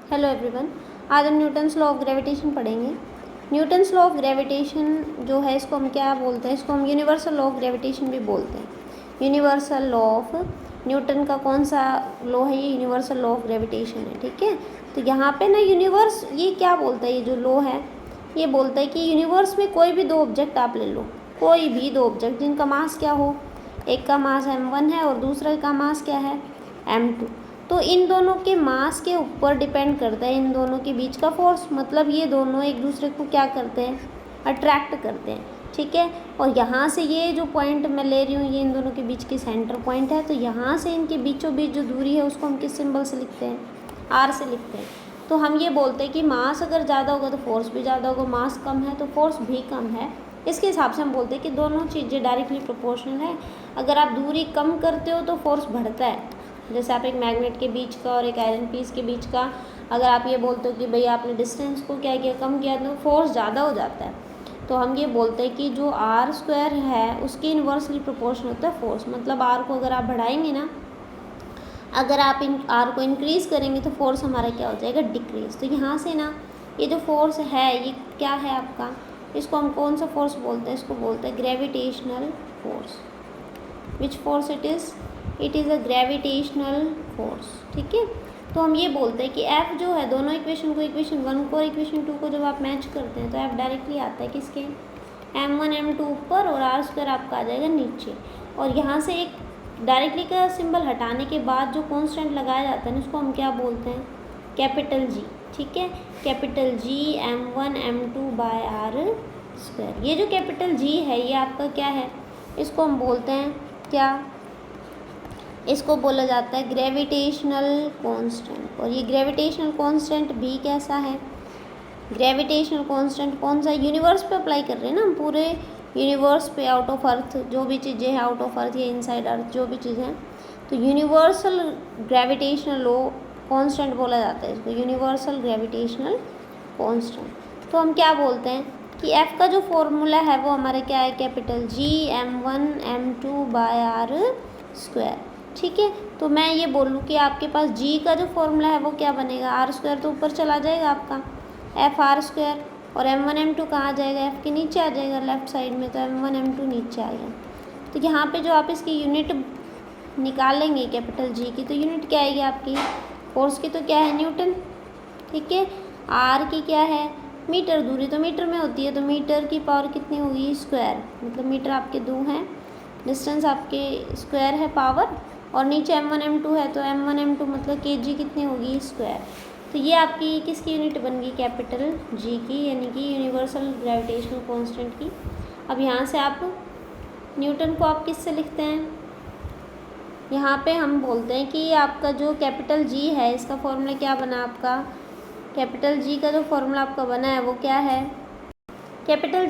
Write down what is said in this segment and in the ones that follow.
Hello everyone. आज हम Newton's law of gravitation पढ़ेंगे। न्यूटन्स लॉ ऑफ ग्रेविटेशन जो है इसको हम क्या बोलते हैं, इसको हम यूनिवर्सल लॉ ऑफ ग्रेविटेशन भी बोलते हैं। यूनिवर्सल लॉ ऑफ न्यूटन का कौन सा लॉ है, ये यूनिवर्सल लॉ ऑफ ग्रेविटेशन है। ठीक है, तो यहाँ पे ना यूनिवर्स ये क्या बोलता है, ये जो लॉ है ये बोलता है कि यूनिवर्स में कोई भी दो ऑब्जेक्ट आप ले लो, कोई भी दो ऑब्जेक्ट जिनका मास क्या हो, एक का मास m1 है और दूसरे का मास क्या है m2, तो इन दोनों के मास के ऊपर डिपेंड करता है इन दोनों के बीच का फोर्स। मतलब ये दोनों एक दूसरे को क्या करते हैं, अट्रैक्ट करते हैं। ठीक है, और यहाँ से ये जो पॉइंट मैं ले रही हूँ ये इन दोनों के बीच की सेंटर पॉइंट है, तो यहाँ से इनके बीचों बीच जो दूरी है उसको हम किस सिंबल से लिखते हैं, r से लिखते हैं। तो हम ये बोलते हैं कि मास अगर ज़्यादा होगा तो फोर्स भी ज़्यादा होगा, मास कम है तो फोर्स भी कम है। इसके हिसाब से हम बोलते हैं कि दोनों चीज़ें डायरेक्टली प्रोपोर्शनल है। अगर आप दूरी कम करते हो तो फोर्स बढ़ता है, जैसे आप एक मैग्नेट के बीच का और एक आयरन पीस के बीच का अगर आप ये बोलते हो कि भाई आपने डिस्टेंस को क्या किया, कम किया, तो फोर्स ज़्यादा हो जाता है। तो हम ये बोलते हैं कि जो आर स्क्वायर है उसकी इन्वर्सली प्रोपोर्शनल होता है फोर्स। मतलब आर को अगर आप बढ़ाएंगे ना, अगर आप इन आर को इंक्रीज़ करेंगे तो फोर्स हमारा क्या हो जाएगा, डिक्रीज। तो यहाँ से ना ये जो फोर्स है ये क्या है आपका, इसको हम कौन सा फोर्स बोलते हैं, इसको बोलते हैं gravitational force. Which force it is a gravitational force. ठीक है, तो हम ये बोलते हैं कि F जो है, दोनों इक्वेशन को, इक्वेशन 1 को और इक्वेशन 2 को जब आप मैच करते हैं तो F डायरेक्टली आता है किसके, m1 m2 ऊपर और r स्क्वायर आपका आ जाएगा नीचे। और यहाँ से एक डायरेक्टली का सिंबल हटाने के बाद जो कॉन्स्टेंट लगाया जाता है उसको हम क्या बोलते हैं, कैपिटल G। ठीक है, capital G m1 m2 by r square. ये जो कैपिटल G है ये आपका क्या है, इसको हम बोलते हैं क्या, इसको बोला जाता है ग्रेविटेशनल कांस्टेंट। और ये ग्रेविटेशनल कांस्टेंट भी कैसा है, ग्रेविटेशनल कांस्टेंट कौन सा, यूनिवर्स पे अप्लाई कर रहे हैं ना हम, पूरे यूनिवर्स पे, आउट ऑफ अर्थ जो भी चीज़ें हैं, आउट ऑफ अर्थ या इनसाइड अर्थ जो भी चीज़ें हैं, तो यूनिवर्सल ग्रेविटेशनल लो कांस्टेंट बोला जाता है इसको, यूनिवर्सल ग्रेविटेशनल कांस्टेंट। तो हम क्या बोलते हैं कि F का जो फॉर्मूला है वो हमारा क्या है, capital G m1 m2 by r square. ठीक है, तो मैं ये बोलूँ कि आपके पास G का जो फॉर्मूला है वो क्या बनेगा, r स्क्वायर तो ऊपर चला जाएगा आपका, एफ आर स्क्वायर, और m1 m2 कहाँ आ जाएगा, F के नीचे आ जाएगा लेफ्ट साइड में, तो m1 m2 नीचे आएगा। तो यहाँ पे जो आप इसकी यूनिट निकालेंगे कैपिटल G की, तो यूनिट क्या आएगी आपकी, फोर्स की तो क्या है, न्यूटन। ठीक है, R की क्या है, मीटर, दूरी तो मीटर में होती है, तो मीटर की पावर कितनी होगी, स्क्वायर। मतलब मीटर आपके 2 हैं, डिस्टेंस आपके स्क्वायर है पावर, और नीचे m1 m2 है, तो m1 m2 मतलब kg कितनी होगी, स्क्वायर। तो ये आपकी किसकी यूनिट बन गई, कैपिटल G की, यानी कि यूनिवर्सल ग्रेविटेशनल कांस्टेंट की। अब यहाँ से आप न्यूटन को आप किससे लिखते हैं, यहाँ पे हम बोलते हैं कि आपका जो कैपिटल G है इसका फॉर्मूला क्या बना आपका, कैपिटल G का जो फॉर्मूला आपका बना है वो क्या है, कैपिटल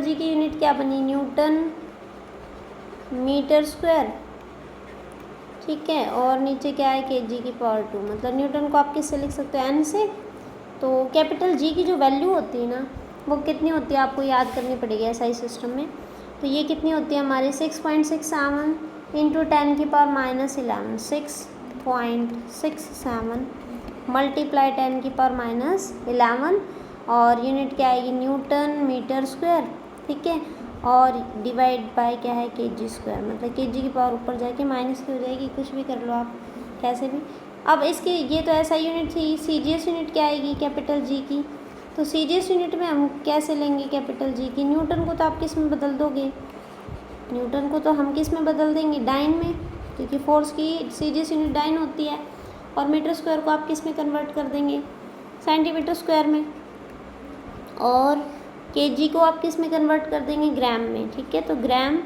G की यूनिट क्या बनी, न्यूटन मीटर स्क्वायर। ठीक है, और नीचे क्या है, kg की पावर 2। मतलब न्यूटन को आप किससे लिख सकते हो, n से। तो कैपिटल G की जो वैल्यू होती है ना वो कितनी होती है, आपको याद करनी पड़ेगी SI सिस्टम में। तो ये कितनी होती है हमारी, 6.67 इंटू 10 की पावर -11, 6.67 मल्टीप्लाई 10 की पावर -11, और यूनिट क्या आएगी, न्यूटन मीटर स्क्वायर। ठीक है, और डिवाइड बाय क्या है, kg स्क्वायर। मतलब kg की पावर ऊपर जाके माइनस की हो जाएगी, कुछ भी कर लो आप कैसे भी। अब इसकी ये तो ऐसा यूनिट थी, CGS यूनिट क्या आएगी कैपिटल G की, तो CGS यूनिट में हम कैसे लेंगे कैपिटल G की, न्यूटन को तो आप किस में बदल दोगे, न्यूटन को तो हम किस में बदल देंगे, डाइन में, क्योंकि फोर्स की CGS यूनिट डाइन होती है। और मीटर स्क्वायर को आप किस में कन्वर्ट कर देंगे, सेंटीमीटर स्क्वायर में, और kg को आप किस में कन्वर्ट कर देंगे, ग्राम में। ठीक है, तो ग्राम,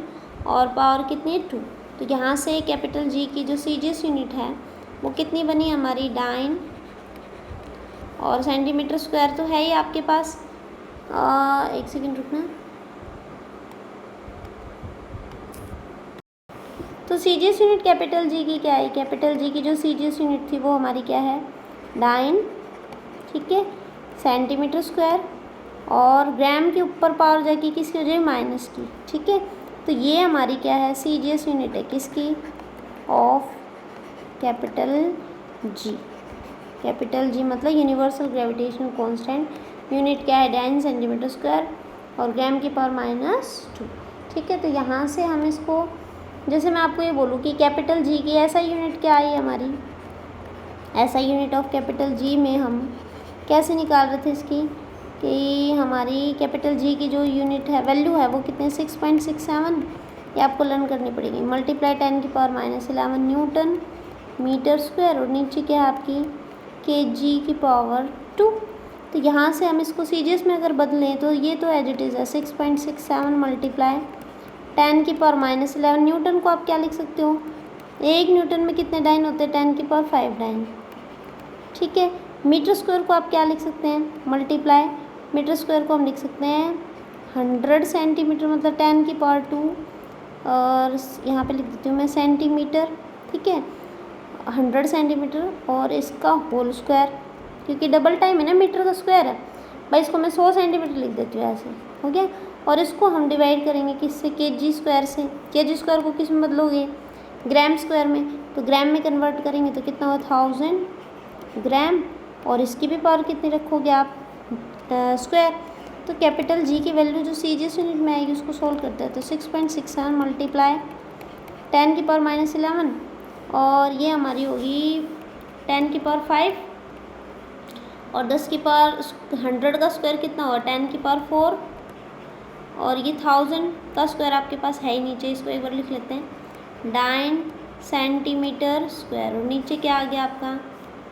और पावर कितनी है, 2। तो यहाँ से कैपिटल G की जो CGS यूनिट है वो कितनी बनी हमारी, डाइन, और सेंटीमीटर स्क्वायर तो है ही आपके पास। एक सेकेंड रुकना। तो CGS यूनिट कैपिटल G की क्या है, कैपिटल G की जो CGS यूनिट थी वो हमारी क्या है, डाइन। ठीक है, सेंटीमीटर स्क्वायर, और ग्राम के ऊपर पावर जाके किसकी हो जाए, माइनस की। ठीक है, तो ये हमारी क्या है, CGS यूनिट है किसकी, of capital G। Capital G मतलब यूनिवर्सल ग्रेविटेशन कांस्टेंट, यूनिट क्या है डाइन सेंटीमीटर स्क्वायर और ग्राम की पावर -2। ठीक है, तो यहाँ से हम इसको, जैसे मैं आपको ये बोलूँ कि कैपिटल जी की ऐसा यूनिट क्या आई हमारी, ऐसा यूनिट ऑफ कैपिटल जी में हम कैसे निकाल रहे थे इसकी, कि हमारी कैपिटल जी की जो यूनिट है वैल्यू है वो कितने 6.67, ये आपको लर्न करनी पड़ेगी, मल्टीप्लाई 10 की पावर -11 न्यूटन मीटर स्क्वायर और नीचे क्या है आपकी kg की पावर 2। तो यहाँ से हम इसको सीजीएस में अगर बदलें तो ये तो एज इट इज़ है 6.67 मल्टीप्लाई 10 की पावर -11 न्यूटन को आप क्या लिख सकते हो, 1 न्यूटन में कितने डाइन होते हैं 10 की पावर 5 डाइन। ठीक है, मीटर स्क्वायर को आप क्या लिख सकते हैं, मल्टीप्लाई मीटर स्क्वायर को हम लिख सकते हैं 100 सेंटीमीटर मतलब 10 की पावर 2 और यहाँ पे लिख देती हूँ मैं सेंटीमीटर। ठीक है, 100 सेंटीमीटर और इसका होल स्क्वायर, क्योंकि डबल टाइम है ना मीटर का स्क्वायर है भाई, इसको मैं 100 सेंटीमीटर लिख देती हूँ ऐसे, हो गया। और इसको हम डिवाइड करेंगे किससे, केजी स्क्वायर से। केजी स्क्वायर को किस में बदलोगे, ग्राम स्क्वायर में, तो ग्राम में कन्वर्ट करेंगे तो कितना होगा 1000 ग्राम, और इसकी भी पावर कितनी रखोगे आप स्क्वायर। तो कैपिटल जी की वैल्यू जो सीजीएस यूनिट में आएगी उसको सोल्व करते हैं, तो 6.67 मल्टीप्लाई 10 की पावर -11 और ये हमारी होगी 10 की पावर 5 और 10 की पावर 100 का स्क्वायर कितना होगा 10 की पावर 4 और ये 1000 का स्क्वायर आपके पास है ही नीचे, इसको एक बार लिख लेते हैं 9 सेंटीमीटर स्क्वायर और नीचे क्या आ गया आपका,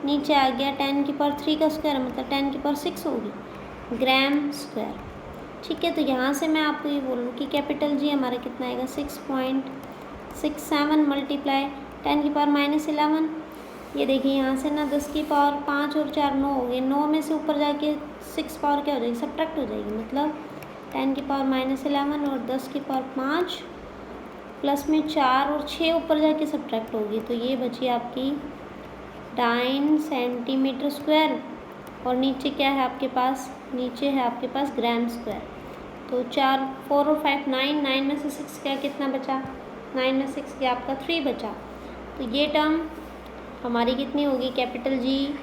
नीचे आ गया 10 की पावर 3 का स्क्वायर मतलब 10 की पावर 6 होगी ग्राम स्क्वायर। ठीक है, तो यहाँ से मैं आपको ये बोलूँ कि कैपिटल जी हमारा कितना आएगा 6.67 मल्टीप्लाई 10 की पावर -11। ये देखिए यहाँ से ना 10 की पावर 5 और 4 9 हो गए, 9 में से ऊपर जाके 6 पावर क्या हो जाएगी, सब्ट्रैक्ट हो जाएगी, मतलब 10 की पावर -11 और 10 की पावर 5 प्लस में 4 और 6 ऊपर जाके सब्ट्रैक्ट होगी, तो ये बची आपकी 9 सेंटीमीटर स्क्वायर और नीचे क्या है आपके पास, नीचे है आपके पास ग्राम स्क्वायर। तो 4 4 और 5 9, 9 में से 6 क्या कितना बचा, 9 में 6 क्या आपका 3 बचा। तो ये टर्म हमारी कितनी होगी, कैपिटल जी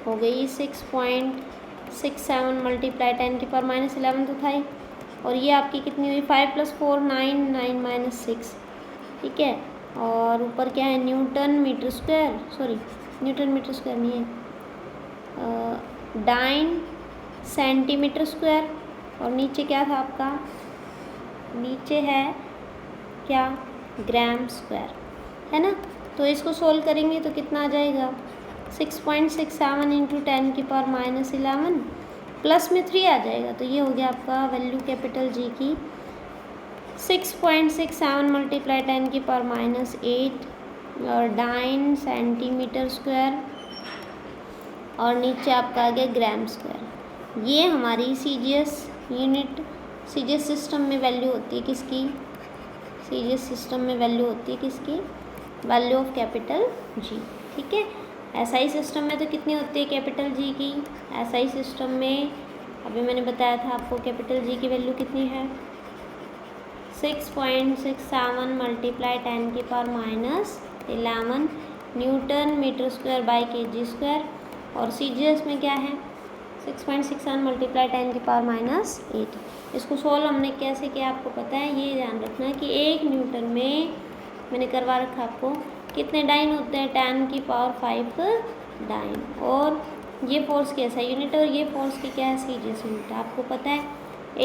हो गई 6.67 मल्टीप्लाई 10 की पावर -11 तो था ही, और ये आपकी कितनी हुई 5 + 4 9 9 - 6। ठीक है, और ऊपर क्या है newton metre square, sorry newton metre square नहीं है, डाइन सेंटीमीटर स्क्वायर और नीचे क्या था आपका, नीचे है क्या ग्राम स्क्वायर, है ना। तो इसको सोल्व करेंगे तो कितना आ जाएगा 6.67 × 10 की पावर -11 प्लस में 3 आ जाएगा, तो ये हो गया आपका वैल्यू कैपिटल जी की 6.67 मल्टीप्लाई 10 की पावर -8 और 9 सेंटीमीटर स्क्वायर और नीचे आपका आ गया ग्राम स्क्वायर। ये हमारी सीजीएस यूनिट, सीजीएस सिस्टम में वैल्यू होती है किसकी, सीजीएस सिस्टम में वैल्यू होती है किसकी, वैल्यू ऑफ कैपिटल जी। ठीक है, एसआई सिस्टम में तो कितनी होती है कैपिटल जी की, एसआई सिस्टम में अभी मैंने बताया था आपको कैपिटल जी की वैल्यू कितनी है 6.67 मल्टीप्लाई 10 की power -11 newton metre square by KG square, और सीजीएस में क्या है 6.67 मल्टीप्लाई 10 की पावर -8। इसको सोल्व हमने कैसे किया आपको पता है, ये ध्यान रखना है कि 1 न्यूटन में मैंने करवा रखा आपको कितने डाइन होते हैं 10 की पावर 5 डाइन, और ये फोर्स की ऐसा यूनिट है और ये फोर्स की क्या है सीजीएस यूनिट है। आपको पता है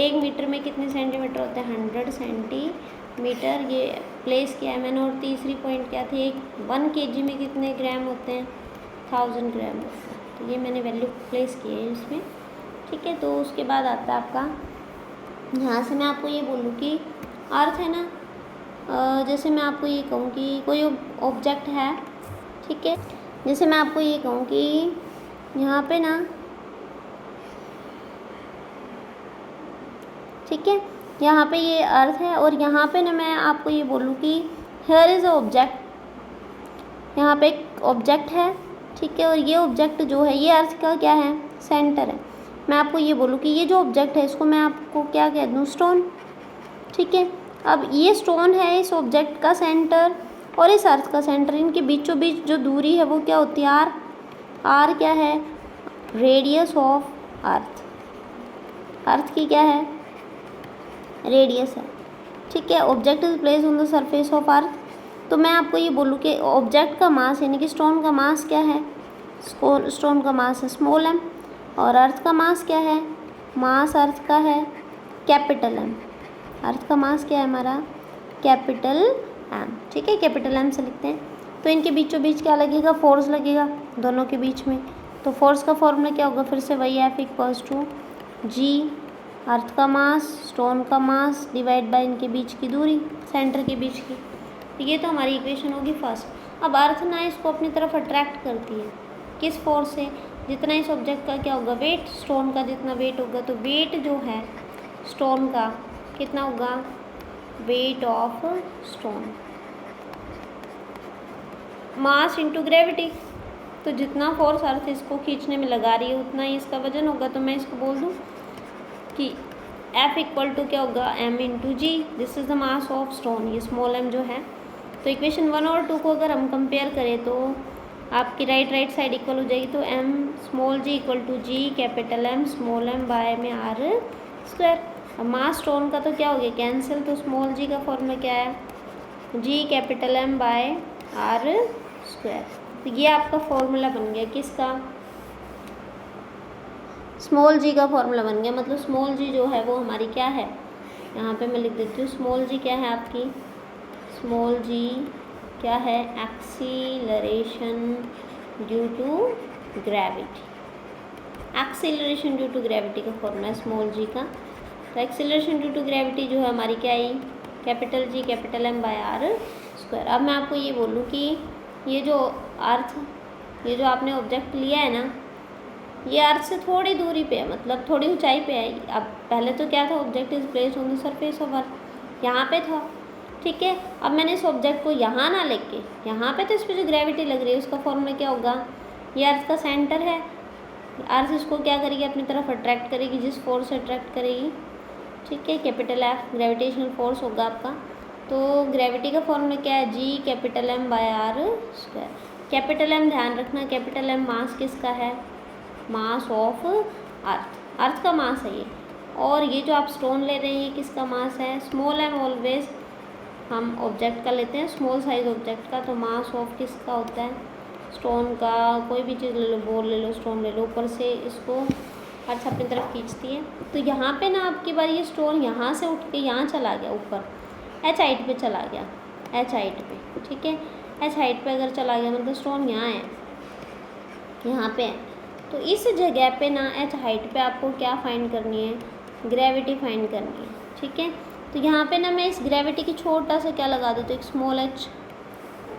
1 मीटर में कितने सेंटीमीटर होते हैं 100 सेंटीमीटर, ये प्लेस किया है मैंने। और तीसरी पॉइंट क्या थी, 1 केजी में कितने ग्राम होते हैं 1000 ग्राम होते हैं, तो ये मैंने वैल्यू प्लेस की है इसमें। ठीक है, तो उसके बाद आता है आपका, यहाँ से मैं आपको ये बोलूँ कि अर्थ है ना, जैसे मैं आपको ये कहूँ कि कोई ऑब्जेक्ट है, ठीक है, जैसे मैं आपको ये कहूँ कि यहाँ पे ना, ठीक है, यहाँ पे ये अर्थ है और यहाँ पे ना मैं आपको ये बोलूँ कि हियर इज़ अ ऑब्जेक्ट, यहाँ पे एक ऑब्जेक्ट है, ठीक है, और ये ऑब्जेक्ट जो है ये अर्थ का क्या है सेंटर है। मैं आपको ये बोलूँ कि ये जो ऑब्जेक्ट है इसको मैं आपको क्या कह दूँ स्टोन, ठीक है। अब ये स्टोन है इस ऑब्जेक्ट का सेंटर और इस अर्थ का सेंटर, इनके बीचों बीच जो दूरी है वो क्या होती है आर, आर क्या है, रेडियस ऑफ अर्थ, अर्थ की क्या है, रेडियस है, ठीक है। Object is place on the surface of earth, तो मैं आपको ये बोलूँ कि ऑब्जेक्ट का मास यानी कि स्टोन का मास क्या है, स्टोन का मास है स्मॉल एम, और अर्थ का मास क्या है, मास अर्थ का है कैपिटल एम, अर्थ का मास क्या है हमारा, कैपिटल एम, ठीक है, कैपिटल एम से लिखते हैं। तो इनके बीचों बीच क्या लगेगा, फोर्स लगेगा दोनों के बीच में, तो फोर्स का फॉर्मूला क्या होगा, फिर से वही एफ इक्वल्स टू जी, अर्थ का मास स्टोन का मास डिवाइड बाय इनके बीच की दूरी, सेंटर के बीच की। तो ये तो हमारी इक्वेशन होगी फर्स्ट। अब अर्थ ना इसको अपनी तरफ अट्रैक्ट करती है, किस फोर्स से, जितना इस ऑब्जेक्ट का क्या होगा, वेट, स्टोन का जितना वेट होगा, तो वेट जो है स्टोन का कितना होगा, weight of stone, mass into gravity, तो जितना फोर्स अर्थ इसको खींचने में लगा रही है उतना ही इसका वजन होगा। तो मैं इसको बोल दूँ कि F इक्वल टू क्या होगा, m into g, this is the mass of stone, ये स्मॉल m जो है। तो इक्वेशन 1 और 2 को अगर हम कंपेयर करें तो आपकी राइट साइड इक्वल हो जाएगी, तो m small g equal to G capital M small m by में r स्क्वायर। अब मास स्टोन का तो क्या हो गया, कैंसिल, तो स्मॉल g का फॉर्मूला क्या है, g capital M by r square. तो ये आपका फॉर्मूला बन गया किसका, स्मॉल जी का फॉर्मूला बन गया। मतलब स्मॉल जी जो है वो हमारी क्या है, यहाँ पे मैं लिख देती हूँ, स्मॉल जी क्या है आपकी, स्मॉल जी क्या है, acceleration due to gravity, acceleration due to gravity का फॉर्मूला है स्मॉल जी का। तो एक्सीलरेशन ड्यू टू ग्रेविटी जो है हमारी क्या आई, capital G capital M by r square. अब मैं आपको ये बोलूँ कि ये जो अर्थ, ये जो आपने ऑब्जेक्ट लिया है ना, ये अर्थ से थोड़ी दूरी पे है, मतलब थोड़ी ऊंचाई पे है। अब पहले तो क्या था, object is placed on the surface of earth, यहाँ पे था, ठीक है। अब मैंने इस ऑब्जेक्ट को यहाँ ना लेके यहाँ पे, तो इस पर जो ग्रेविटी लग रही है उसका फॉर्मूला क्या होगा, ये अर्थ का सेंटर है, अर्थ इसको क्या करेगी, अपनी तरफ अट्रैक्ट करेगी, जिस फोर्स से अट्रैक्ट करेगी, ठीक है, कैपिटल F ग्रेविटेशनल फोर्स होगा आपका। तो ग्रेविटी का फॉर्मूला क्या है, G capital M by r square. Capital M ध्यान रखना, कैपिटल M मास किसका है, मास ऑफ अर्थ, अर्थ का मास है ये। और ये जो आप स्टोन ले रहे हैं ये किसका मास है, स्मॉल m ऑलवेज हम ऑब्जेक्ट का लेते हैं, स्मॉल साइज ऑब्जेक्ट का, तो मास ऑफ किसका होता है, स्टोन का। कोई भी चीज़ ले लो, बॉल ले लो, स्टोन ले लो, ऊपर से इसको अर्थ अपनी तरफ खींचती है। तो यहाँ पे ना आपकी बार ये स्टोन यहाँ से उठ के यहाँ चला गया, ऊपर h हाइट पे चला गया, h हाइट पे, ठीक है, h हाइट पे अगर चला गया मतलब स्टोन यहाँ है, यहाँ पे है। तो इस जगह पे ना h हाइट पे आपको क्या फाइंड करनी है, ग्रेविटी फाइंड करनी है, ठीक है। तो यहाँ पे ना मैं इस ग्रेविटी की छोटा सा क्या लगा देती हूँ, एक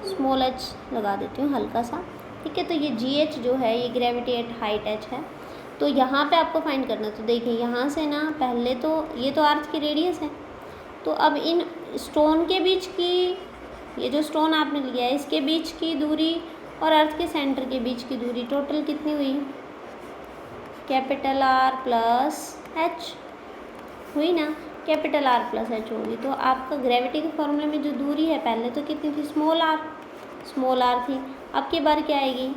स्मॉल h लगा देती हूँ हल्का सा, ठीक है। तो ये GH जो है ये ग्रेविटी एट हाइट h है। तो यहाँ पे आपको फाइंड करना है। तो देखिए यहाँ से ना पहले तो ये तो अर्थ की रेडियस है, तो अब इन स्टोन के बीच की, ये जो स्टोन आपने लिया है इसके बीच की दूरी और अर्थ के सेंटर के बीच की दूरी टोटल कितनी हुई, कैपिटल R प्लस H हुई ना, कैपिटल R प्लस H होगी। तो आपका ग्रेविटी के फॉर्मूले में जो दूरी है पहले तो कितनी थी, स्मॉल r थी। अब की बार क्या आएगी,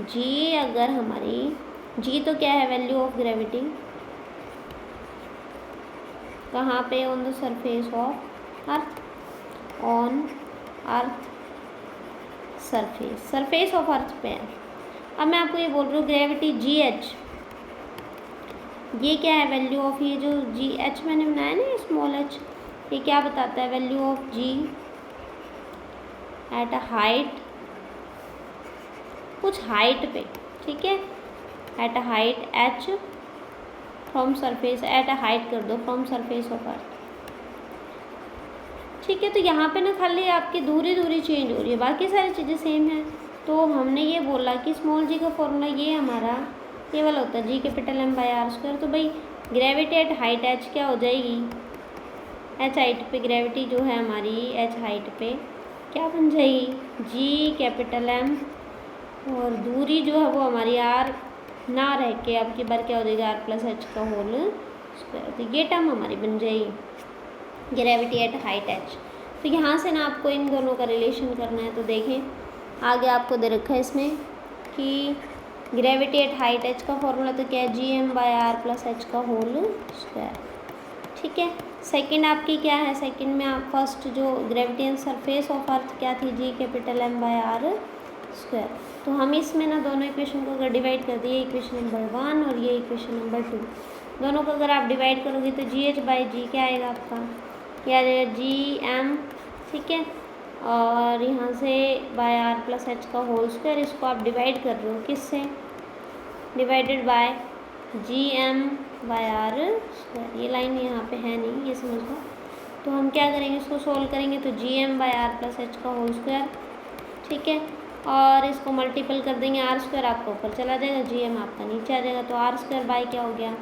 G, अगर हमारी G तो क्या है, वैल्यू ऑफ ग्रेविटी, कहाँ पे, on the surface of earth, on earth surface of earth पे है। अब मैं आपको ये बोल रही हूँ ग्रेविटी GH, ये क्या है, वैल्यू ऑफ, ये जो GH मैंने बनाया ना स्मॉल h, ये क्या बताता है, value of G at a height, कुछ हाइट पे, ठीक है, at a height h from surface, at a height कर दो फ्रॉम सरफेस ऑफ अर्थ, ठीक है। तो यहाँ पे ना खाली आपकी दूरी चेंज हो रही है, बाकी सारी चीज़ें सेम हैं। तो हमने ये बोला कि स्मॉल g का फॉर्मूला ये हमारा ये वाला होता है, G capital M by r square. तो भाई ग्रेविटी एट हाइट h क्या हो जाएगी, h हाइट पे ग्रेविटी जो है हमारी h हाइट पे क्या बन जाएगी, जी कैपिटल M, और दूरी जो है वो हमारी r ना रह के अब की बार क्या हो जाएगा, r प्लस h का होल स्क्वायर। तो ये टर्म हमारी बन जाएगी ग्रेविटी एट हाइट h। तो यहाँ से ना आपको इन दोनों का रिलेशन करना है। तो देखें आगे आपको दे रखा है इसमें कि ग्रेविटी एट हाइट h का फॉर्मूला तो क्या है, gm/r प्लस h का होल स्क्वायर। ठीक है, सेकंड आपकी क्या है, सेकंड में आप फर्स्ट जो ग्रेविटी सरफेस ऑफ अर्थ क्या थी, Gm/r स्क्वायर। तो हम इसमें ना दोनों इक्वेशन को अगर डिवाइड कर दिए, इक्वेशन नंबर 1 और ये इक्वेशन नंबर 2, दोनों को अगर आप डिवाइड करोगे तो GH/g क्या आएगा आपका, क्या आ जाएगा Gm। ठीक है, और यहाँ से बाय r प्लस h का होल स्क्वायर, इसको आप डिवाइड कर रहे हो किससे, डिवाइडेड बाय Gm/r स्क्वायर। ये लाइन यहाँ पे है नहीं, ये समझ लो। तो हम क्या करेंगे, इसको सोल्व करेंगे तो Gm/r प्लस h का होल स्क्वायर। ठीक है, और इसको मल्टीपल कर देंगे, r स्क्वायर आपका ऊपर चला जाएगा, Gm आपका नीचे आ जाएगा। तो r स्क्वायर बाय क्या हो गया,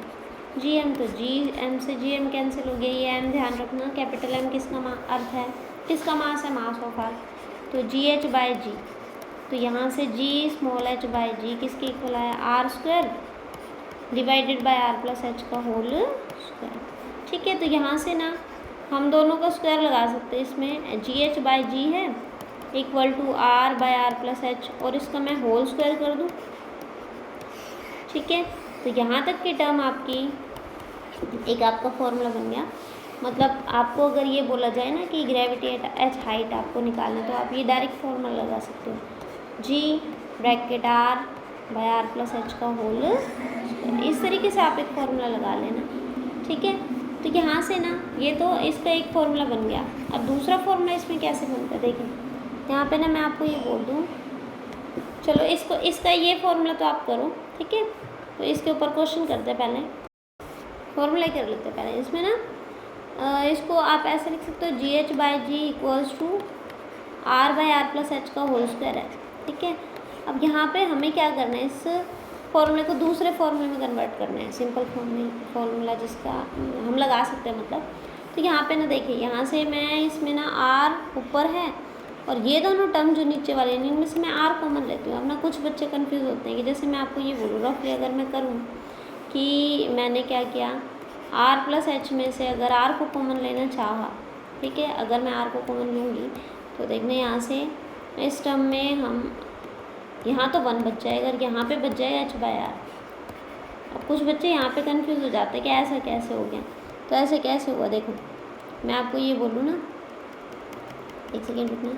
Gm। तो Gm से Gm कैंसिल हो गया, ये m ध्यान रखना, कैपिटल M किसका अर्थ है, किसका मास है, मास ऑफ अर्थ। तो GH/g, तो यहाँ से G स्मॉल h/g किसके इक्वल आया, r square divided by r plus h का होल स्क्वायर। ठीक है, तो यहाँ से ना हम दोनों का स्क्वायर लगा सकते हैं, इसमें GH/g है equal to r/r plus h, और इसका मैं होल स्क्वायर कर दूँ। ठीक है, तो यहाँ तक की टर्म आपकी एक आपका फॉर्मूला बन गया। मतलब आपको अगर ये बोला जाए ना कि ग्रेविटी एट h हाइट आपको निकालना, तो आप ये डायरेक्ट फॉर्मूला लगा सकते हो, G/r/r प्लस h का होल। इस तरीके से आप एक फॉर्मूला लगा लेना। ठीक है, तो यहाँ से ना ये तो इसका एक फॉर्मूला बन गया। अब दूसरा फॉर्मूला इसमें कैसे बनता है, देखिए यहाँ पे ना मैं आपको ये बोल दूँ, चलो इसका ये फॉर्मूला तो आप करो। ठीक है, तो इसके ऊपर क्वेश्चन करते हैं, पहले फॉर्मूला कर लेते हैं। पहले इसमें ना इसको आप ऐसे लिख सकते हो, GH/g equals to r/r plus h का होल स्क्वायर है। ठीक है, अब यहाँ पे हमें क्या करना है, इस फॉर्मूले को दूसरे फॉर्मूले में कन्वर्ट करना है, सिंपल फॉर्मूला जिसका हम लगा सकते हैं मतलब। तो यहाँ पे ना देखिए, यहाँ से मैं इसमें ना r ऊपर है और ये दोनों टर्म जो नीचे वाले हैं इनमें से मैं r कॉमन लेती हूँ। अब ना कुछ बच्चे कंफ्यूज होते हैं कि जैसे मैं आपको ये बोलूँ रफली अगर मैं करूँ कि मैंने क्या किया, r प्लस h में से अगर r को कॉमन लेना चाहा, ठीक है, अगर मैं r को कॉमन लूँगी तो देखना यहाँ से इस टर्म में हम यहाँ तो 1 बच जाएगा और यहाँ पे बच जाएगा h/r। अब कुछ बच्चे यहाँ पे कंफ्यूज हो जाते हैं कि ऐसा कैसे हो गया, तो ऐसे कैसे हुआ, देखो मैं आपको ये बोलूँ ना, एक सेकेंड रुकना,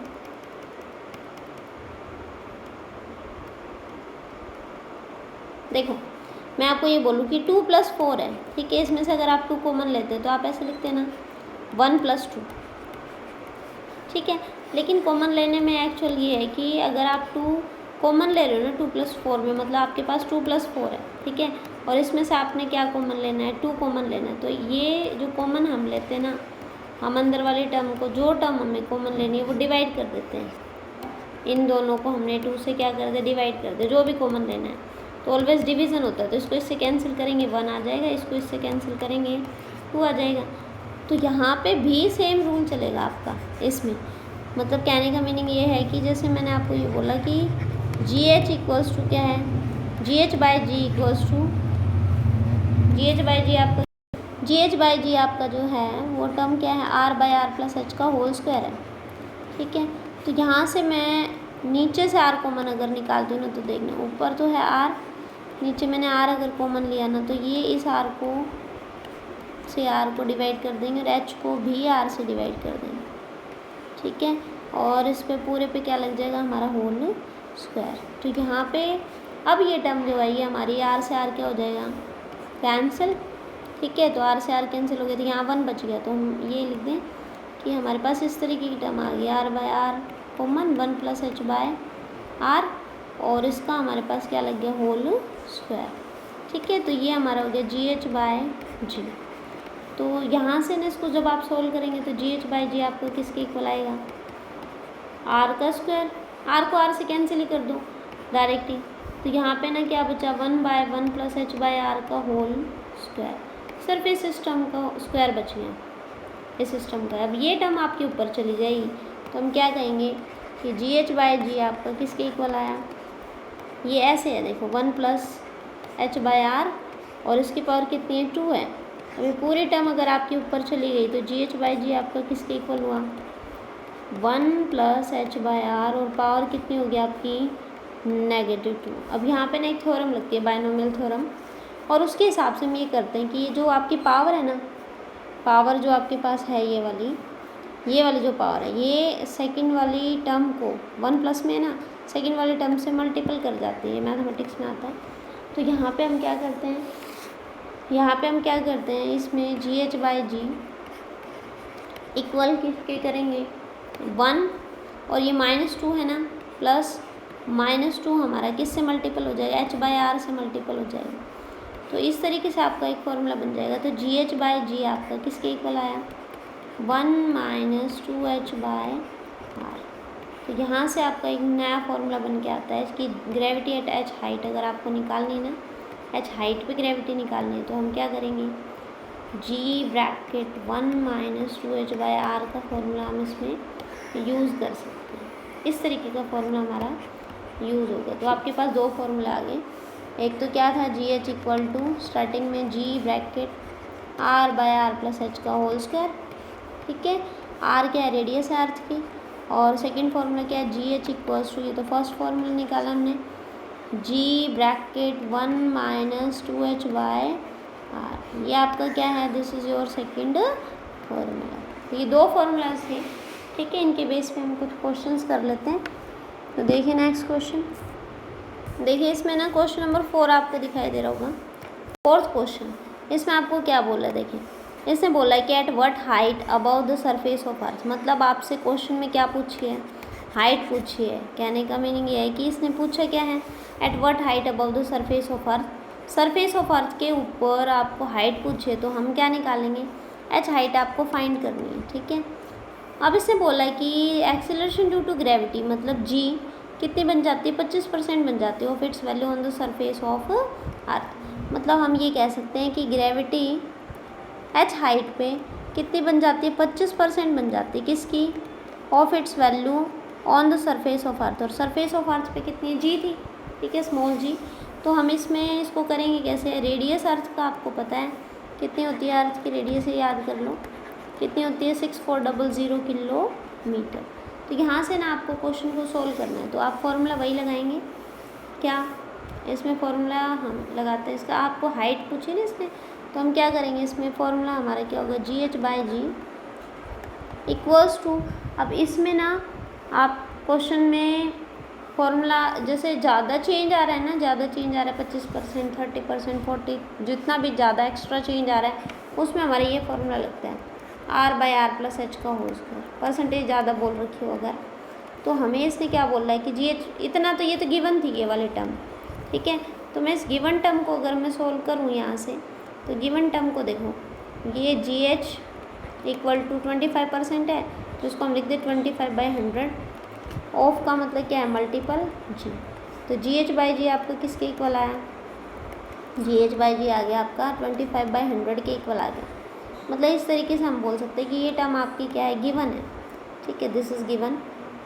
देखो मैं आपको ये बोलूँ कि 2 + 4 है। ठीक है, इसमें से अगर आप 2 कॉमन लेते हैं तो आप ऐसे लिखते हैं ना 1 + 2। ठीक है, लेकिन कॉमन लेने में एक्चुअल ये है कि अगर आप 2 कॉमन ले रहे हो ना 2 + 4 में, मतलब आपके पास 2 + 4 है। ठीक है, और इसमें से आपने क्या कॉमन लेना है, 2 कॉमन लेना है। तो ये जो कॉमन हम लेते हैं ना, हम अंदर वाली टर्म को, जो टर्म हमें कॉमन लेनी है वो डिवाइड कर देते हैं। इन दोनों को हमने 2 से क्या कर दिया, डिवाइड कर दिया, जो भी कॉमन लेना है। तो ऑलवेज डिवीज़न होता है, तो इसको इससे कैंसिल करेंगे 1 आ जाएगा, इसको इससे कैंसिल करेंगे 2 आ जाएगा। तो यहाँ पे भी सेम रूल चलेगा आपका इसमें। मतलब कहने का मीनिंग ये है कि जैसे मैंने आपको ये बोला कि GH इक्वल्स टू क्या है, GH/g इक्वल्स टू GH/g आपका जो है वो टर्म क्या है, r/r प्लस h का होल स्क्वायर है। ठीक है, तो यहाँ से मैं नीचे से r कॉमन अगर निकालती हूँ ना, तो देखना ऊपर तो है r, नीचे मैंने r अगर कॉमन लिया ना, तो ये इस r को से r को डिवाइड कर देंगे और h को भी r से डिवाइड कर देंगे। ठीक है, और इस पे पूरे पे क्या लग जाएगा, हमारा होल स्क्वायर। तो यहाँ पे अब ये टर्म जो है ये हमारी r से r क्या हो जाएगा, कैंसिल। ठीक है, तो r से r कैंसिल हो गया, तो यहाँ 1 बच गया। तो हम ये लिख दें कि हमारे पास इस तरीके की टर्म आ गई, r/r कॉमन 1 + h/r, और इसका हमारे पास क्या लग गया, होल स्क्वायर। ठीक है, तो ये हमारा हो गया GH/g। तो यहाँ से ना इसको जब आप सोल्व करेंगे तो GH/g आपको किसके इक्वल आएगा, r का स्क्वायर। r को r से कैंसिल ही कर दो डायरेक्ट ही। तो यहाँ पे ना क्या बचा, 1/1 + h/r का होल स्क्वायर। सिर्फ इस सिस्टम का स्क्वायर बच गया, इस सिस्टम का। अब ये टर्म आपके ऊपर चली जाएगी, तो हम क्या कहेंगे कि GH/g आपका किसके इक्वल आया, ये ऐसे है, देखो 1 + h/r और इसकी पावर कितनी है, 2 है। अभी पूरी टर्म अगर आपके ऊपर चली गई तो GH/g आपका किसके इक्वल हुआ, 1 + h/r, और पावर कितनी होगी आपकी -2। अब यहाँ पे ना एक थ्योरम लगती है, बाइनोमियल थ्योरम, और उसके हिसाब से हम ये करते हैं कि ये जो आपकी पावर है ना, पावर जो आपके पास है ये वाली जो पावर है, ये सेकंड वाली टर्म को 1 प्लस में है ना, सेकंड वाली टर्म से मल्टीपल कर जाती है, मैथमेटिक्स में आता है। तो यहाँ पे हम क्या करते हैं, इसमें GH/G इक्वल किसके करेंगे 1, और ये -2 है ना, प्लस -2 हमारा किससे मल्टीपल हो जाएगा, H/R से मल्टीपल हो जाएगा। तो इस तरीके से आपका एक फॉर्मूला बन जाएगा। तो GH/G आपका किसके इक्वल आया, 1 - 2H/R। तो यहाँ से आपका एक नया फॉर्मूला बन के आता है कि ग्रेविटी एट H हाइट अगर आपको निकालनी है ना, H हाइट पे ग्रेविटी निकालनी है, तो हम क्या करेंगे, G(1 - 2H/R) का फॉर्मूला हम इसमें यूज़ कर सकते हैं। इस तरीके का फॉर्मूला हमारा यूज़ होगा। तो आपके पास दो फॉर्मूला आ गए। एक तो क्या था, GH इक्वल टू स्टार्टिंग में G(R/R + H का होल स्क्वायर), ठीक है। R क्या है, रेडियस है अर्थ की। और सेकंड फॉर्मूला क्या है, GH इक्वल्स टू, ये तो फर्स्ट फॉर्मूला निकाला हमने, G(1 - 2H/R), ये आपका क्या है, this is your second formula. तो ये दो फॉर्मूलाज थे, ठीक है। इनके बेस पे हम कुछ क्वेश्चंस कर लेते हैं। तो देखिए नेक्स्ट क्वेश्चन, देखिए इसमें ना क्वेश्चन नंबर 4 आपको दिखाई दे रहा होगा, फोर्थ क्वेश्चन। इसमें आपको क्या बोला है, देखिए इसने बोला है कि at what height above the surface of earth. मतलब आपसे क्वेश्चन में क्या पूछी है, हाइट पूछी है। कहने का मीनिंग ये है कि इसने पूछा क्या है, at what height above the surface of earth. Surface of earth के ऊपर आपको हाइट पूछे, तो हम क्या निकालेंगे, H हाइट आपको फाइंड करनी है, ठीक है। अब इसने बोला है कि एक्सेलरेशन ड्यू टू ग्रेविटी, मतलब G कितनी बन जाती है, 25% बन जाती है of its value on the surface of earth. मतलब हम ये कह सकते हैं कि ग्रेविटी H हाइट पे कितनी बन जाती है, 25% बन जाती है, किसकी, of its value on the surface of earth. और सरफेस ऑफ अर्थ पे कितनी G थी, ठीक है, स्मॉल g। तो हम इसमें इसको करेंगे कैसे, रेडियस अर्थ का आपको पता है कितनी होती है, अर्थ की रेडियस से याद कर लो कितनी होती है, 6400 किलोमीटर। तो यहाँ से ना आपको क्वेश्चन को सोल्व करना है, तो आप फॉर्मूला वही लगाएंगे, क्या इसमें फॉर्मूला हम लगाते हैं इसका, आपको हाइट पूछी ना इसने, तो हम क्या करेंगे, इसमें फॉर्मूला हमारा क्या होगा, GH/G इक्वल्स टू। अब इसमें ना आप क्वेश्चन में फॉर्मूला जैसे ज़्यादा चेंज आ रहा है ना, ज़्यादा चेंज आ रहा है 25%, 30%, 40, जितना भी ज़्यादा एक्स्ट्रा चेंज आ रहा है उसमें हमारा ये फॉर्मूला लगता है, R/R + H का होल स्क्वायर। परसेंटेज ज़्यादा बोल रखी हो अगर, तो हमें इसने क्या बोल रहा है कि GH इतना, तो ये तो गिवन थी ये वाली टर्म, ठीक है। तो मैं इस गिवन टर्म को अगर मैं सोल्व करूँ यहाँ से, तो गिवन टर्म को देखो, ये GH इक्वल टू 25% है, तो इसको हम लिख दे 25/100। ऑफ का मतलब क्या है, मल्टीपल G। तो GH/G आपका किसके इक्वल आया, GH/G आ गया आपका 25/100 के इक्वल आ गया। मतलब इस तरीके से हम बोल सकते हैं कि ये टर्म आपकी क्या है, गिवन है, ठीक है, दिस इज़ गिवन।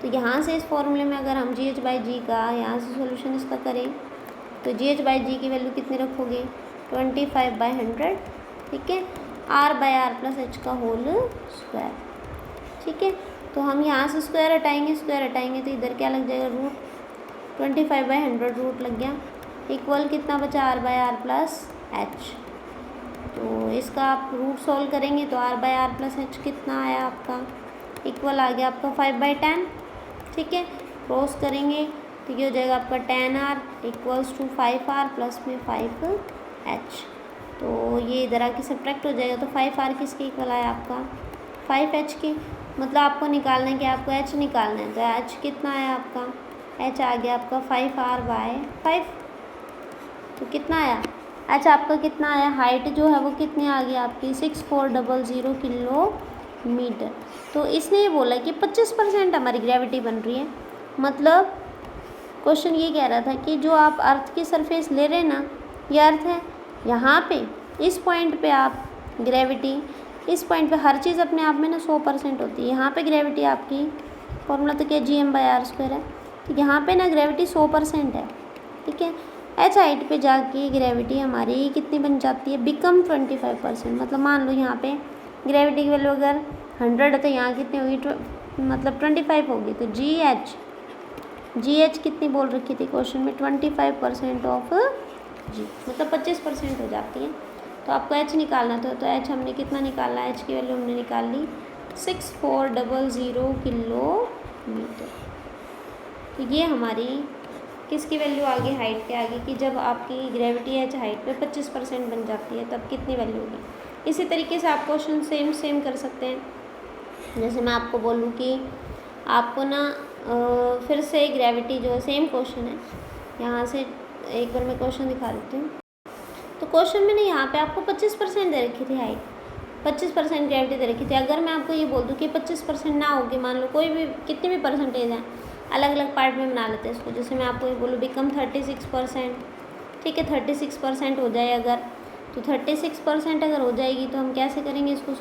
तो यहाँ से इस फॉर्मूले में अगर हम GH/G का यहाँ से सॉल्यूशन इसका करें, तो GH/G की वैल्यू कितनी रखोगे, 25/100, ठीक है, R/R + H का होल स्क्वायर, ठीक है। तो हम यहाँ से स्क्वायर हटाएंगे तो इधर क्या लग जाएगा, रूट 25/100 रूट लग गया, इक्वल कितना बचा, R/R + H। तो इसका आप रूट सॉल्व करेंगे तो R/R + H कितना आया आपका, इक्वल आ गया आपका 5/10, ठीक है। क्रॉस करेंगे तो ये हो जाएगा आपका 10R equals to 5R plus में 5H। तो ये इधर आके सब्ट्रैक्ट हो जाएगा, तो 5R किसके इक्वल आया आपका, 5H के। मतलब आपको निकालना है कि आपको H निकालना है, तो H कितना आया आपका, H आ गया आपका 5R/5। तो कितना आया H आपका, कितना आया, हाइट जो है वो कितनी आ गई आपकी, 6400 किलोमीटर। तो इसने ये बोला कि 25% हमारी ग्रेविटी बन रही है। मतलब क्वेश्चन ये कह रहा था कि जो आप अर्थ की सरफेस ले रहे हैं ना, ये अर्थ है, यहाँ पे इस पॉइंट पे आप ग्रेविटी, इस पॉइंट पे हर चीज़ अपने आप में ना 100% होती है। यहाँ पे ग्रेविटी आपकी फॉर्मूला तो क्या, Gm/r² है, तो यहाँ पे ना ग्रेविटी 100% है, ठीक है। H हाइट पे जाके ग्रेविटी हमारी कितनी बन जाती है, बिकम 25%। मतलब मान लो यहाँ पे ग्रेविटी की वैल्यू अगर 100 है, तो यहाँ कितनी होगी, मतलब 25 होगी। तो GH GH कितनी बोल रखी थी क्वेश्चन में, 25% ऑफ G, मतलब 25% हो जाती है। तो आपको H निकालना था, तो H हमने कितना निकाला, H की वैल्यू हमने निकाल ली 6400 किलोमीटर। तो ये हमारी किसकी वैल्यू आ गई, हाइट के आगे, कि जब आपकी ग्रेविटी H हाइट पे 25% बन जाती है तब कितनी वैल्यू होगी। इसी तरीके से आप क्वेश्चन सेम कर सकते हैं। जैसे मैं आपको बोलूँ कि आपको ना फिर से ग्रेविटी जो है, सेम क्वेश्चन है, यहाँ से एक बार मैं क्वेश्चन दिखा देती हूँ। तो क्वेश्चन में ना यहाँ पे आपको 25% दे रखी थी हाइट, 25% ग्रेविटी दे रखी थी। अगर मैं आपको ये बोल दूँ कि 25% ना होगी, मान लो कोई भी कितनी भी परसेंटेज है, अलग अलग पार्ट में बना लेते हैं इसको। जैसे मैं आपको ये बोलूँ बिकम 36%, ठीक है, 36% हो जाए अगर, तो 36% अगर हो जाएगी तो हम कैसे करेंगे इसको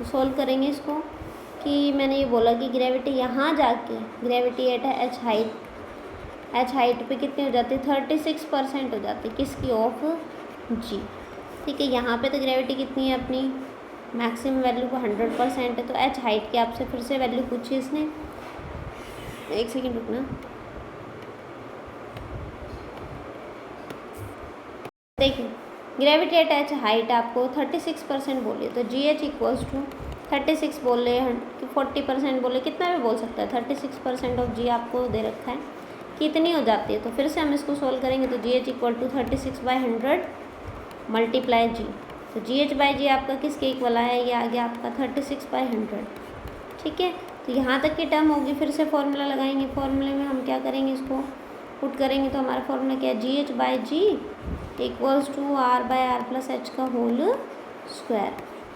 सॉल्व करेंगे इसको, कि मैंने ये बोला कि ग्रेविटी यहाँ जाके, ग्रेविटी एट एच हाइट पे कितनी हो जाती है, 36% हो जाती है, किसकी, ऑफ G, ठीक है। यहाँ पे तो ग्रेविटी कितनी है अपनी, मैक्सिमम वैल्यू को 100% है, तो H हाइट की आपसे फिर से वैल्यू पूछी इसने, एक सेकेंड रुकना। देखिए ग्रेविटी एट H हाइट आपको 36% बोली, तो GH इक्वल्स टू 36 बोले कि 40% बोले, कितना भी बोल सकता है, 36% ऑफ G आपको दे रखा है, कितनी हो जाती है। तो फिर से हम इसको सोल्व करेंगे, तो GH equal to 36/100 multiply G, तो GH/G आपका किसके इक्वल आया, ये आ गया आपका 36/100, ठीक है। तो यहाँ तक की टर्म होगी, फिर से फॉर्मूला लगाएंगे, फॉर्मूले में हम क्या करेंगे, इसको पुट करेंगे, तो हमारा फॉर्मूला क्या है, GH/G equals to R/R plus H का होल स्क्वायर।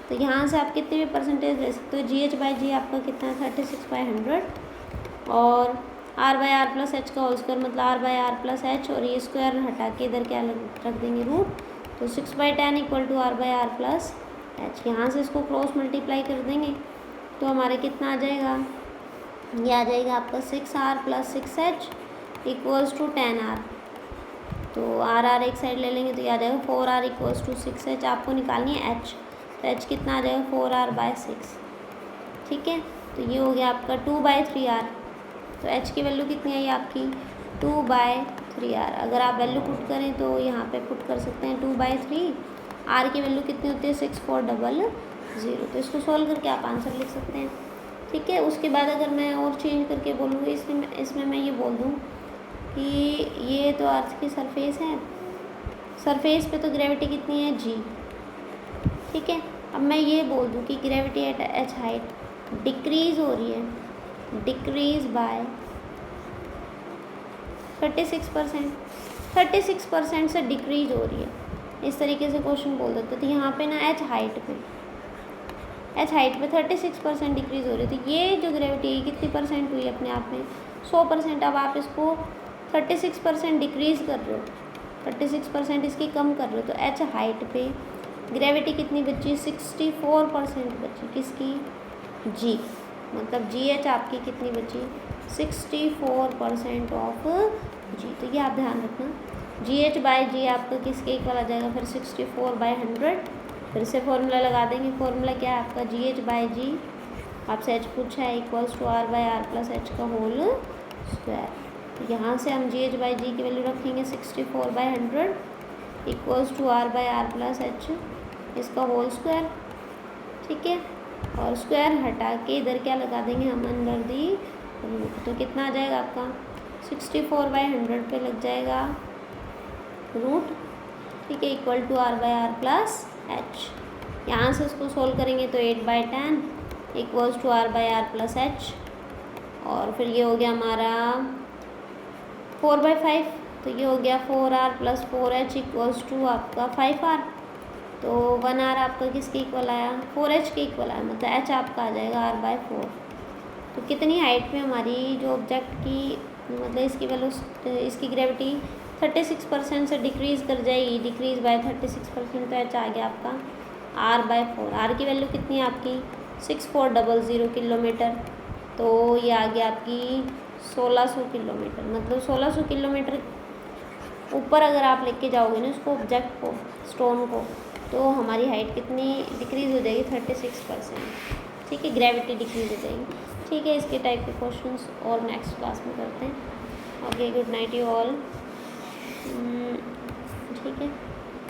तो यहाँ से आप कितनी भी परसेंटेज ले सकते हो, GH/G आपका कितना है 36/100, और R/R प्लस H का होल स्क्वायर, मतलब R/R प्लस H, और ये स्क्वायर हटा के इधर क्या रख देंगे, रूट, तो 6/10 equal to R/R plus H। यहाँ से इसको क्रॉस मल्टीप्लाई कर देंगे तो हमारे कितना आ जाएगा, ये आ जाएगा आपका 6R plus 6H equals to 10R। तो R एक साइड ले लेंगे तो ये आ जाएगा 4R इक्वल्स टू 6H। आपको निकालनी है H, तो H कितना आ जाएगा 4R/6, ठीक है। तो ये हो गया आपका 2/3R। तो H की वैल्यू कितनी आई आपकी 2/3R। अगर आप वैल्यू पुट करें तो यहाँ पे पुट कर सकते हैं 2/3, R की वैल्यू कितनी होती है 6400। तो इसको सोल्व करके आप आंसर लिख सकते हैं, ठीक है। उसके बाद अगर मैं और चेंज करके बोलूँगी, इसमें मैं ये बोल दूँ कि ये तो अर्थ की सरफेस है, सरफेस पे तो ग्रेविटी कितनी है G, ठीक है। अब मैं ये बोल दूँ कि gravity eight H height decrease हो रही है, डिक्रीज़ बाय 36%, 36% से डिक्रीज़ हो रही है, इस तरीके से क्वेश्चन बोल देते थे। यहाँ पे ना H हाइट पे 36% डिक्रीज़ हो रही थी। ये जो ग्रेविटी कितनी परसेंट हुई अपने आप में 100%। अब आप इसको 36% डिक्रीज़ कर रहे हो, 36% इसकी कम कर रहे हो, तो H हाइट पे ग्रेविटी कितनी बची, 64% बची, किसकी, G, मतलब GH आपकी कितनी बची 64% ऑफ G। तो ये आप ध्यान रखना, GH/G आपका किसके इक्वल आ जाएगा फिर 64/100। फिर से फॉर्मूला लगा देंगे, फॉर्मूला क्या है आपका GH/G, आपसे H पूछा है, equals to R/R plus H का होल स्क्वायर। तो यहाँ से हम GH/G की वैल्यू रखेंगे 64/100 equals to R/R plus H इसका होल स्क्वायर, ठीक है। और स्क्वायर हटा के इधर क्या लगा देंगे हम, अंडर दी रूट। तो कितना आ जाएगा आपका 64/100 पे लग जाएगा रूट, ठीक है, equal to R/R plus H। यहाँ से इसको सोल्व करेंगे तो 8/10 equals to R/R plus H, और फिर ये हो गया हमारा 4/5, तो ये हो गया 4R plus 4H equals to आपका 5R। तो 1R आपका किसके इक्वल आया, 4H के इक्वल आया, मतलब H आपका आ जाएगा R/4। तो कितनी हाइट पे हमारी जो ऑब्जेक्ट की, मतलब इसकी वैल्यू, इसकी ग्रेविटी 36% से डिक्रीज़ कर जाएगी, डिक्रीज़ बाय 36%, तो H आ गया आपका R/4। R की वैल्यू कितनी है आपकी 6400 किलोमीटर, तो ये आ गया आपकी 1600 किलोमीटर। मतलब 1600 किलोमीटर ऊपर अगर आप लेके जाओगे ना उसको, ऑब्जेक्ट को, स्टोन को, तो हमारी हाइट कितनी डिक्रीज़ हो जाएगी 36%, ठीक है, ग्रेविटी डिक्रीज़ हो जाएगी। ठीक है, इसके टाइप के क्वेश्चंस और नेक्स्ट क्लास में करते हैं। Okay, good night you all. ठीक है।